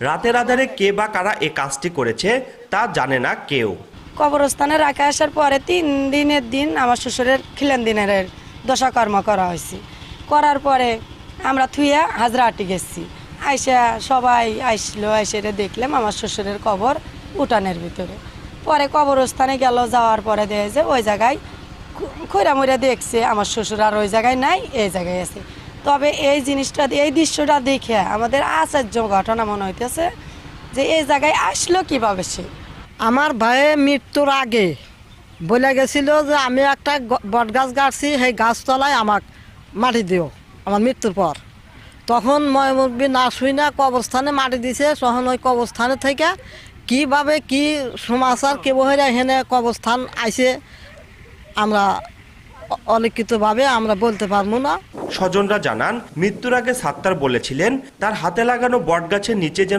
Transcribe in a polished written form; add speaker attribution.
Speaker 1: রাতের আধারে কে বা কারা এ কাজটি করেছে তা জানে না কেউ।
Speaker 2: কবরস্থানে রাখা আসার পরে 3 দিনের দিন আমার শ্বশুরের খিলেন দিনের দশাকর্ম করা হয়েছে। করার পরে আমরা থুইয়া হাজরাহাটি গেছি। আইসা সবাই আইসলো, এসে দেখলাম আমার শ্বশুরের কবর উঠানের ভিতরে। পরে কবরস্থানে গেল, যাওয়ার পরে দেখে যে ওই জায়গায় খৈরা মইরা দেখছে আমার শ্বশুর আর ওই জায়গায় নাই, এই জায়গায় আছে। তবে এই জিনিসটা, এই দৃশ্যটা দেখে আমাদের আশ্চর্য ঘটনা মনে হইতেছে যে এই জায়গায় আসলো কিভাবে সে।
Speaker 3: আমার ভাইয়ের মৃত্যুর আগে বলে গেছিল যে আমি একটা বট গাছ গাড়ছি, সেই গাছতলায় আমাকে মাটি দিও আমার মৃত্যুর পর। তখন ময়মুরবি না শুই না কবরস্থানে মাটি দিছে। তখন ওই কবরস্থানে থেকে কিভাবে কি সমাচার কেবল এখানে কবরস্থান আইছে আমরা অলিখিতভাবে আমরা বলতে পারবো না।
Speaker 1: স্বজনরা জানান, মৃত্যুর আগে সাত্তার বলেছিলেন তার হাতে লাগানো বটগাছের নিচে যেন